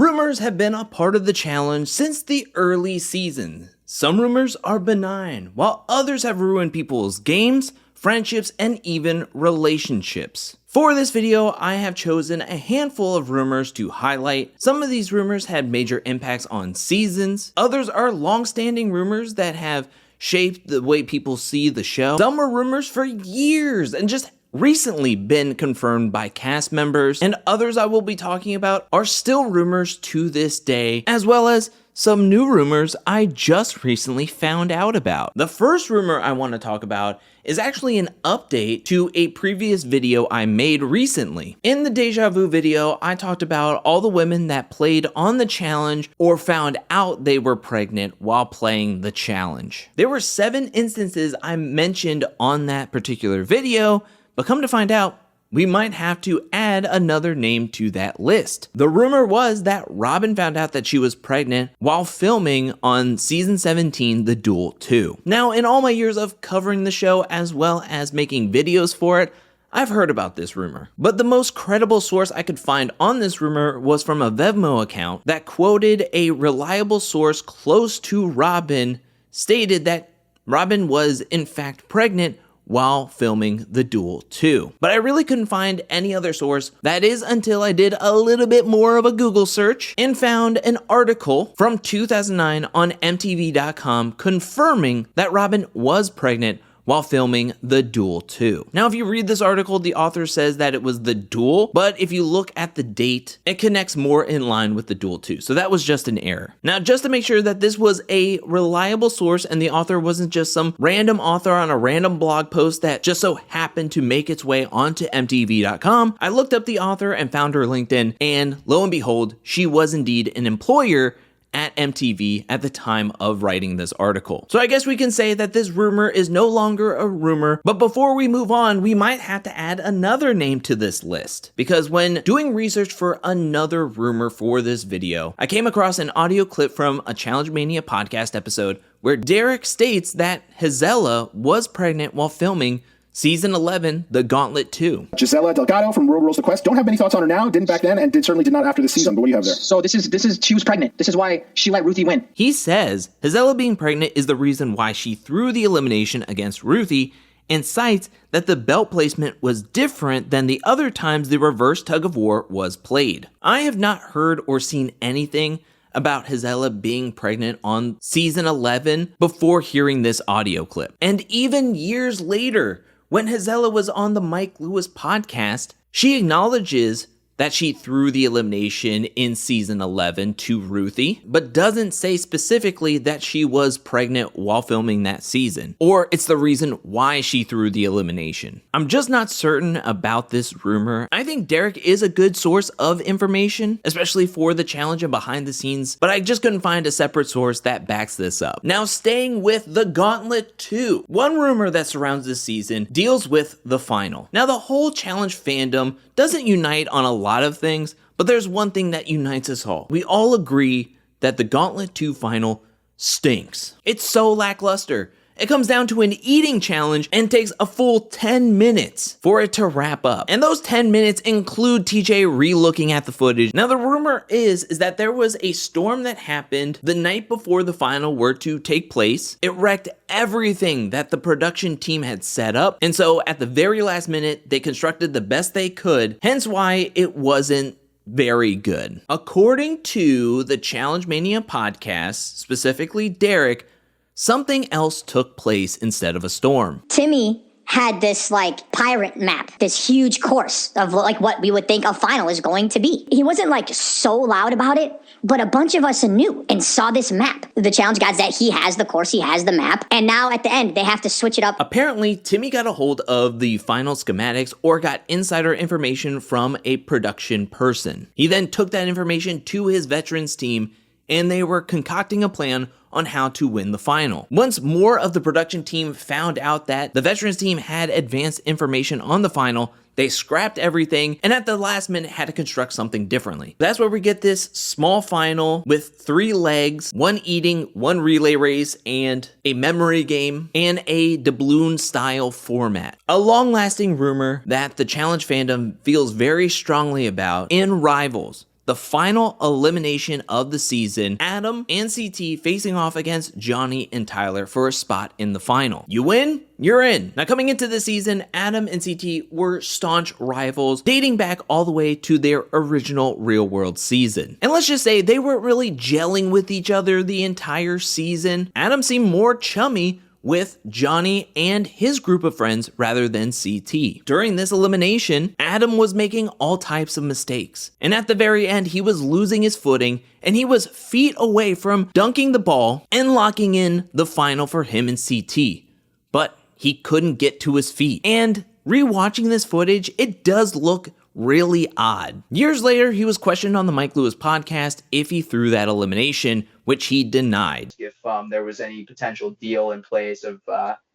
Rumors have been a part of the challenge since the early season. Some rumors are benign, while others have ruined people's games, friendships, and even relationships. For this video, I have chosen a handful of rumors to highlight. Some of these rumors had major impacts on seasons. Others are long-standing rumors that have shaped the way people see the show. Some are rumors for years and just recently been confirmed by cast members, and others I will be talking about are still rumors to this day, as well as some new rumors I just recently found out about. The first rumor I want to talk about is actually an update to a previous video I made recently. In the Deja Vu video, I talked about all the women that played on the challenge or found out they were pregnant while playing the challenge. There were 7 instances I mentioned on that particular video, but come to find out, we might have to add another name to that list. The rumor was that Robin found out that she was pregnant while filming on season 17, The Duel 2. Now, in all my years of covering the show as well as making videos for it, I've heard about this rumor. But the most credible source I could find on this rumor was from a Venmo account that quoted a reliable source close to Robin, stated that Robin was in fact pregnant while filming The Duel 2. But I really couldn't find any other source. That is until I did a little bit more of a Google search and found an article from 2009 on MTV.com confirming that Robin was pregnant while filming The Duel 2. Now, if you read this article, the author says that it was The Duel, but if you look at the date, it connects more in line with The Duel 2. So that was just an error. Now, just to make sure that this was a reliable source and the author wasn't just some random author on a random blog post that just so happened to make its way onto MTV.com, I looked up the author and found her LinkedIn, and lo and behold, she was indeed an employer at MTV at the time of writing this article. So I guess we can say that this rumor is no longer a rumor, but before we move on, we might have to add another name to this list. Because when doing research for another rumor for this video, I came across an audio clip from a Challenge Mania podcast episode where Derek states that Gisela was pregnant while filming Season 11, The Gauntlet 2. Gisela Delgado from World Rules the Quest. Don't have many thoughts on her now. Didn't back then, and certainly did not after the season. But what do you have there? So this is she was pregnant. This is why she let Ruthie win. He says Gisela being pregnant is the reason why she threw the elimination against Ruthie, and cites that the belt placement was different than the other times the reverse tug of war was played. I have not heard or seen anything about Gisela being pregnant on season 11 before hearing this audio clip. And even years later, when Gisela was on the Mike Lewis podcast, she acknowledges that she threw the elimination in season 11 to Ruthie, but doesn't say specifically that she was pregnant while filming that season, or it's the reason why she threw the elimination. I'm just not certain about this rumor. I think Derek is a good source of information, especially for the challenge and behind the scenes, but I just couldn't find a separate source that backs this up. Now, staying with The Gauntlet 2, one rumor that surrounds this season deals with the final. Now, the whole challenge fandom doesn't unite on a lot of things, but there's one thing that unites us all. We all agree that the Gauntlet 2 final stinks. It's so lackluster. It comes down to an eating challenge and takes a full 10 minutes for it to wrap up. And those 10 minutes include TJ re-looking at the footage. Now, the rumor is that there was a storm that happened the night before the final were to take place. It wrecked everything that the production team had set up. And so at the very last minute, they constructed the best they could, hence why it wasn't very good. According to the Challenge Mania podcast, specifically Derek, something else took place instead of a storm. Timmy had this pirate map, this huge course of what we would think a final is going to be. He wasn't so loud about it, but a bunch of us knew and saw this map. The challenge guys that he has the course, he has the map, and now at the end they have to switch it up. Apparently, Timmy got a hold of the final schematics or got insider information from a production person. He then took that information to his veterans team, and they were concocting a plan on how to win the final. Once more of the production team found out that the veterans team had advanced information on the final, they scrapped everything and at the last minute had to construct something differently. That's where we get this small final with 3 legs, 1 eating, 1 relay race, and a memory game, and a doubloon style format. A long-lasting rumor that the challenge fandom feels very strongly about in Rivals, the final elimination of the season, Adam and CT facing off against Johnny and Tyler for a spot in the final. You win, you're in. Now coming into the season, Adam and CT were staunch rivals dating back all the way to their original Real World season. And let's just say they weren't really gelling with each other the entire season. Adam seemed more chummy with Johnny and his group of friends rather than CT. During this elimination, Adam was making all types of mistakes. And at the very end, he was losing his footing and he was feet away from dunking the ball and locking in the final for him and CT. But he couldn't get to his feet. And rewatching this footage, it does look really odd. Years later, he was questioned on the Mike Lewis podcast if he threw that elimination, which he denied. If there was any potential deal in place of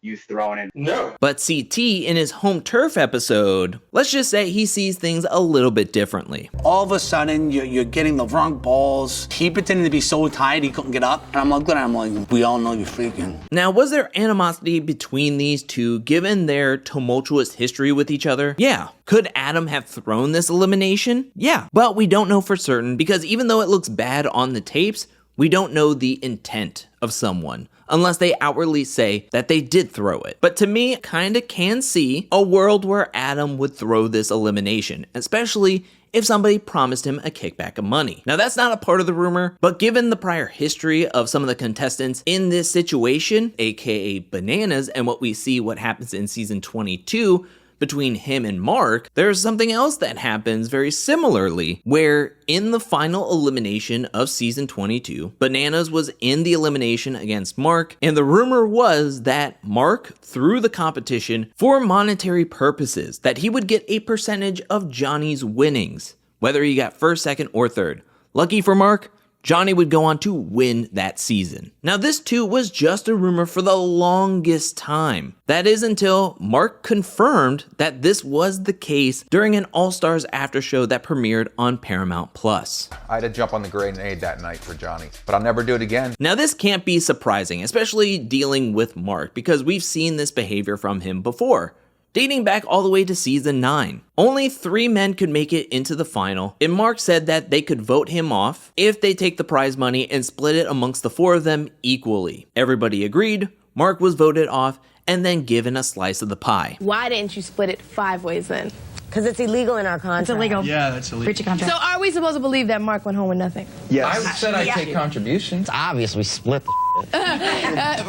you throwing it. No. But CT, in his home turf episode, let's just say he sees things a little bit differently. All of a sudden, you're getting the wrong balls. He pretended to be so tired he couldn't get up. And I'm looking at him like, we all know you're freaking. Now, was there animosity between these two given their tumultuous history with each other? Yeah. Could Adam have thrown this elimination? Yeah. But we don't know for certain because even though it looks bad on the tapes, we don't know the intent of someone unless they outwardly say that they did throw it. But to me, kinda can see a world where Adam would throw this elimination, especially if somebody promised him a kickback of money. Now that's not a part of the rumor, but given the prior history of some of the contestants in this situation, aka Bananas, and what we see what happens in season 22, between him and Mark, there's something else that happens very similarly, where in the final elimination of season 22, Bananas was in the elimination against Mark, and the rumor was that Mark threw the competition for monetary purposes, that he would get a percentage of Johnny's winnings, whether he got first, second, or third. Lucky for Mark, Johnny would go on to win that season. Now this too was just a rumor for the longest time. That is until Mark confirmed that this was the case during an All-Stars after show that premiered on Paramount+. I had to jump on the grenade that night for Johnny, but I'll never do it again. Now this can't be surprising, especially dealing with Mark, because we've seen this behavior from him before, dating back all the way to season 9. Only 3 men could make it into the final, and Mark said that they could vote him off if they take the prize money and split it amongst the 4 of them equally. Everybody agreed, Mark was voted off, and then given a slice of the pie. Why didn't you split it 5 ways then? Because it's illegal in our contract. It's illegal. Yeah, that's illegal. Breach of contract. So are we supposed to believe that Mark went home with nothing? Yes. I said I'd take contributions. It's obvious we split the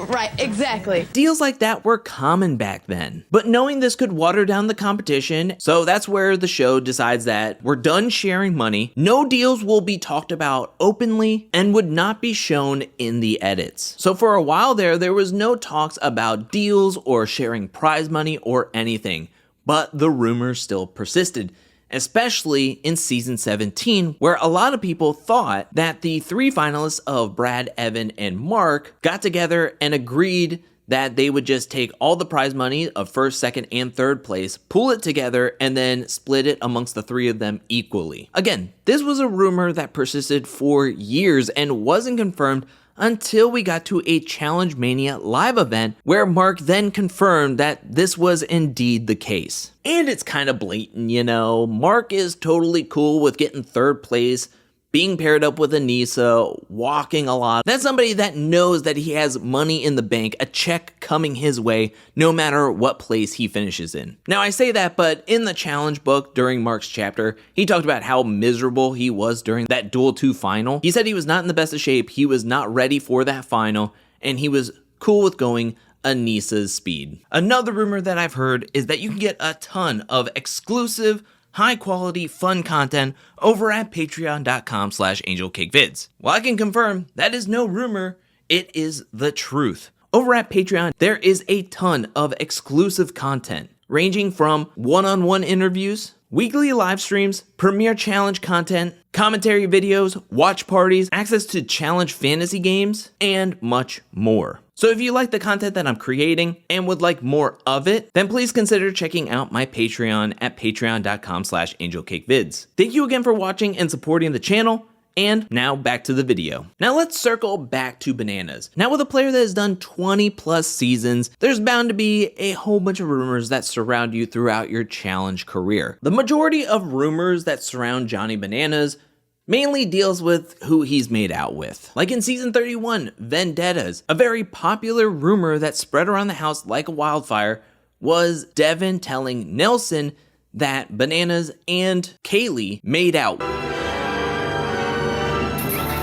Right, exactly. Deals like that were common back then, but knowing this could water down the competition, so that's where the show decides that we're done sharing money, no deals will be talked about openly and would not be shown in the edits. So for a while there was no talks about deals or sharing prize money or anything, but the rumors still persisted, especially in season 17, where a lot of people thought that the 3 finalists of Brad, Evan, and Mark got together and agreed that they would just take all the prize money of first, second, and third place, pool it together, and then split it amongst the 3 of them equally. Again, this was a rumor that persisted for years and wasn't confirmed until we got to a Challenge Mania live event where Mark then confirmed that this was indeed the case. And it's kind of blatant, you know. Mark is totally cool with getting 3rd place, being paired up with Anissa, walking a lot. That's somebody that knows that he has money in the bank, a check coming his way, no matter what place he finishes in. Now I say that, but in the challenge book during Mark's chapter, he talked about how miserable he was during that Duel 2 final. He said he was not in the best of shape, he was not ready for that final, and he was cool with going Anissa's speed. Another rumor that I've heard is that you can get a ton of exclusive, high-quality, fun content over at patreon.com/angelcakevids. Well, I can confirm that is no rumor, it is the truth. Over at Patreon, there is a ton of exclusive content, ranging from one-on-one interviews, weekly live streams, premiere challenge content, commentary videos, watch parties, access to challenge fantasy games, and much more. So if you like the content that I'm creating and would like more of it, then please consider checking out my Patreon at patreon.com/angelcakevids. Thank you again for watching and supporting the channel. And now back to the video. Now let's circle back to Bananas. Now with a player that has done 20 plus seasons, there's bound to be a whole bunch of rumors that surround you throughout your challenge career. The majority of rumors that surround Johnny Bananas mainly deals with who he's made out with. Like in season 31, Vendettas, a very popular rumor that spread around the house like a wildfire was Devin telling Nelson that Bananas and Kaylee made out.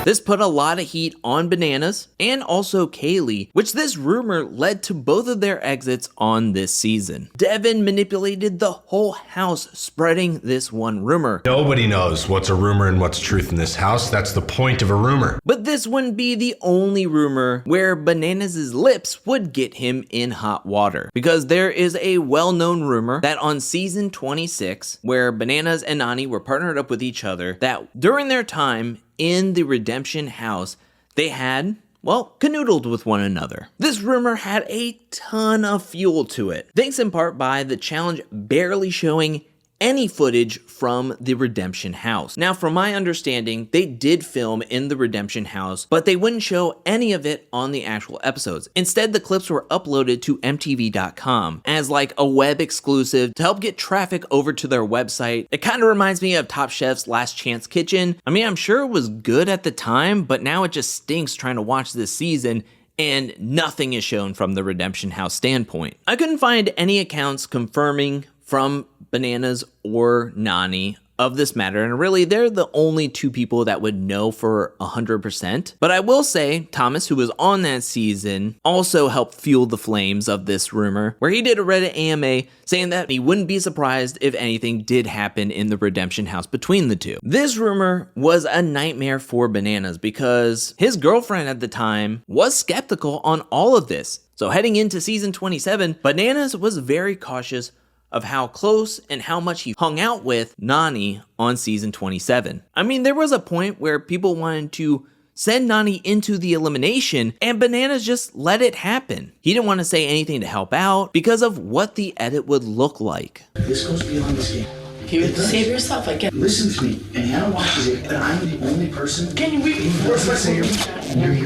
This put a lot of heat on Bananas and also Kaylee, which this rumor led to both of their exits on this season. Devin manipulated the whole house, spreading this one rumor. Nobody knows what's a rumor and what's truth in this house. That's the point of a rumor. But this wouldn't be the only rumor where Bananas' lips would get him in hot water, because there is a well-known rumor that on season 26, where Bananas and Nany were partnered up with each other, that during their time in the Redemption House, they had, well, canoodled with one another. This rumor had a ton of fuel to it, thanks in part by the challenge barely showing any footage from the Redemption House. Now, from my understanding, they did film in the Redemption House, but they wouldn't show any of it on the actual episodes. Instead, the clips were uploaded to MTV.com as like a web exclusive to help get traffic over to their website. It kind of reminds me of Top Chef's Last Chance Kitchen. I mean, I'm sure it was good at the time, but now it just stinks trying to watch this season and nothing is shown from the Redemption House standpoint. I couldn't find any accounts confirming from Bananas or Nany of this matter, and really they're the only two people that would know for 100%. But I will say Thomas, who was on that season, also helped fuel the flames of this rumor, where he did a Reddit AMA saying that he wouldn't be surprised if anything did happen in the Redemption House between the two. This rumor was a nightmare for Bananas because his girlfriend at the time was skeptical on all of this. So heading into season 27, Bananas was very cautious of how close and how much he hung out with Nany on season 27. I mean, there was a point where people wanted to send Nany into the elimination, and Bananas just let it happen. He didn't want to say anything to help out because of what the edit would look like. This goes beyond this game. You save yourself again. Listen to me, and Hannah watches it, and I'm the only person. Can you read? You're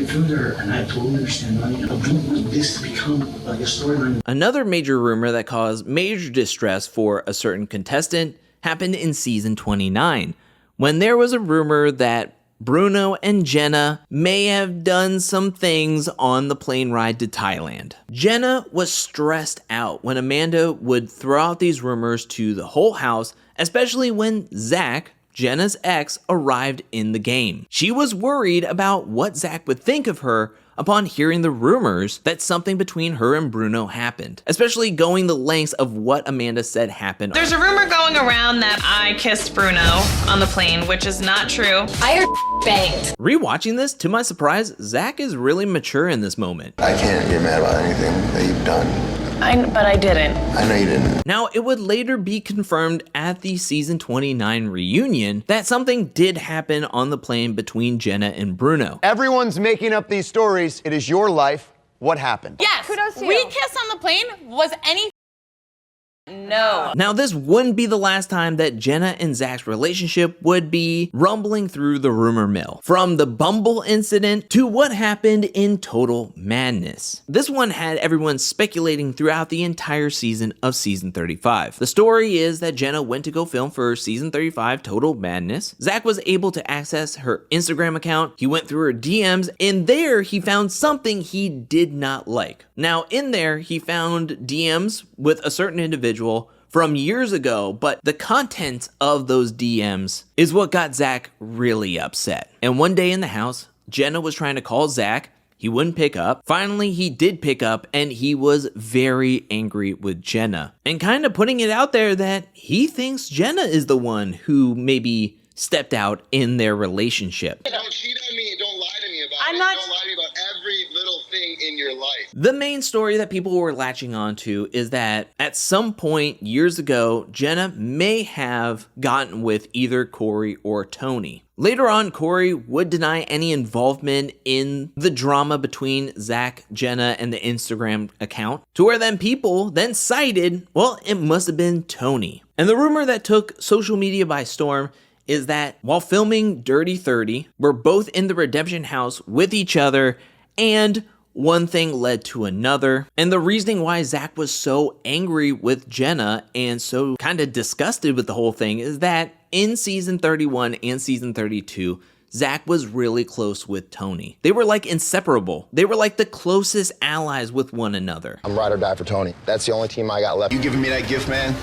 through there, and I totally understand. I don't want this to become like a storyline. Another major rumor that caused major distress for a certain contestant happened in season 29, when there was a rumor that Bruno and Jenna may have done some things on the plane ride to Thailand. Jenna was stressed out when Amanda would throw out these rumors to the whole house, especially when Zach, Jenna's ex, arrived in the game. She was worried about what Zach would think of her upon hearing the rumors that something between her and Bruno happened, especially going the lengths of what Amanda said happened. There's a rumor going around that I kissed Bruno on the plane, which is not true. I heard banged. Rewatching this, to my surprise, Zach is really mature in this moment. I can't get mad about anything that you've done. But I didn't. I know you didn't. Now, it would later be confirmed at the season 29 reunion that something did happen on the plane between Jenna and Bruno. Everyone's making up these stories. It is your life. What happened? Yes. Kudos to you. We kissed on the plane. Was any... No. Now, this wouldn't be the last time that Jenna and Zach's relationship would be rumbling through the rumor mill. From the Bumble incident to what happened in Total Madness. This one had everyone speculating throughout the entire season of season 35. The story is that Jenna went to go film for season 35 Total Madness. Zach was able to access her Instagram account. He went through her DMs, and there he found something he did not like. Now, in there, he found DMs with a certain individual from years ago, but the content of those DMs is what got Zach really upset. And one day in the house, Jenna was trying to call Zach. He wouldn't pick up. Finally, he did pick up, and he was very angry with Jenna and kind of putting it out there that he thinks Jenna is the one who maybe stepped out in their relationship. Don't cheat on me. Don't lie to me about I'm it. not... Don't lie to me about every little thing in your life. The main story that people were latching onto is that at some point years ago, Jenna may have gotten with either Corey or Tony. Later on, Corey would deny any involvement in the drama between Zach, Jenna, and the Instagram account, to where then people then cited, well, it must have been Tony. And the rumor that took social media by storm is that while filming Dirty 30, we're both in the Redemption House with each other, and one thing led to another. And the reasoning why Zach was so angry with Jenna and so kind of disgusted with the whole thing is that in season 31 and season 32, Zach was really close with Tony. They were like inseparable. They were like the closest allies with one another. I'm ride or die for Tony. That's the only team I got left. You giving me that gift, man?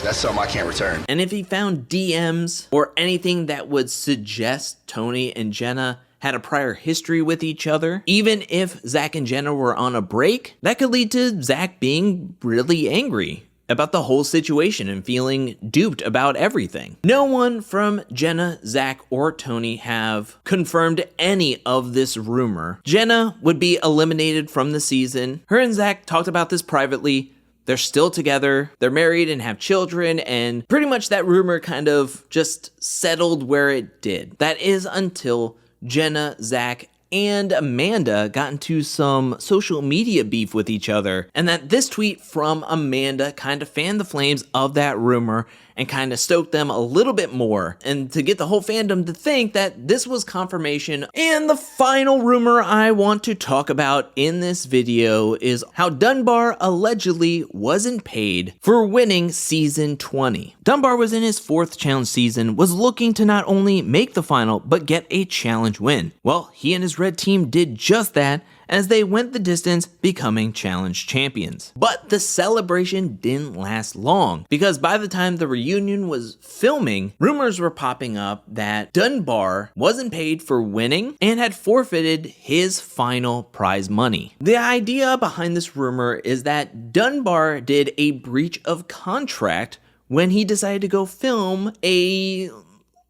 That's something I can't return. And if he found DMs or anything that would suggest Tony and Jenna had a prior history with each other, even if Zach and Jenna were on a break, that could lead to Zach being really angry about the whole situation and feeling duped about everything. No one from Jenna, Zach, or Tony have confirmed any of this rumor. Jenna would be eliminated from the season. Her and Zach talked about this privately. They're still together, they're married and have children, and pretty much that rumor kind of just settled where it did. That is until Jenna, Zach, and Amanda got into some social media beef with each other, and that this tweet from Amanda kind of fanned the flames of that rumor and kind of stoked them a little bit more, and to get the whole fandom to think that this was confirmation. And the final rumor I want to talk about in this video is how Dunbar allegedly wasn't paid for winning season 20. Dunbar was in his 4th challenge season, was looking to not only make the final, but get a challenge win. Well, he and his red team did just that, as they went the distance, becoming challenge champions. But the celebration didn't last long, because by the time the reunion was filming, rumors were popping up that Dunbar wasn't paid for winning and had forfeited his final prize money. The idea behind this rumor is that Dunbar did a breach of contract when he decided to go film a,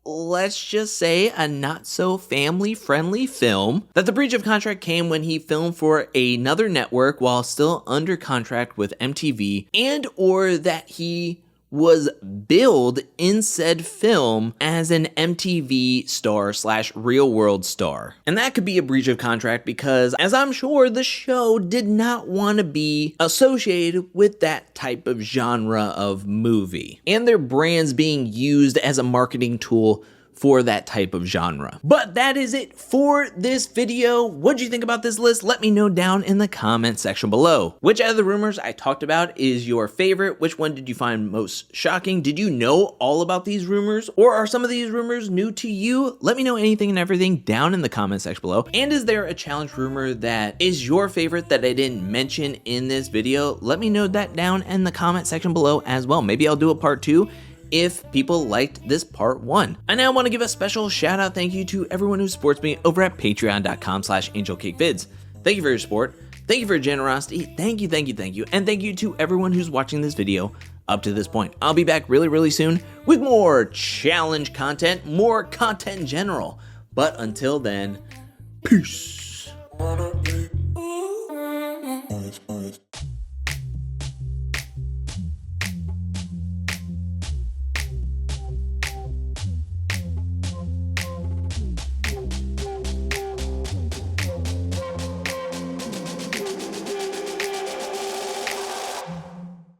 let's just say, a not so family friendly film. That the breach of contract came when he filmed for another network while still under contract with MTV, and or that he was billed in said film as an MTV star / real world star. And that could be a breach of contract because, as I'm sure, the show did not want to be associated with that type of genre of movie, and their brands being used as a marketing tool for that type of genre. But that is it for this video. What do you think about this list? Let me know down in the comment section below. Which out of the rumors I talked about is your favorite? Which one did you find most shocking? Did you know all about these rumors? Or are some of these rumors new to you? Let me know anything and everything down in the comment section below. And is there a challenge rumor that is your favorite that I didn't mention in this video? Let me know that down in the comment section below as well. Maybe I'll do a part 2 if people liked this part 1. I now want to give a special shout out thank you to everyone who supports me over at patreon.com/angelcakevids. Thank you for your support. Thank you for your generosity. Thank you. And thank you to everyone who's watching this video up to this point. I'll be back really soon with more challenge content, more content in general. But until then, peace.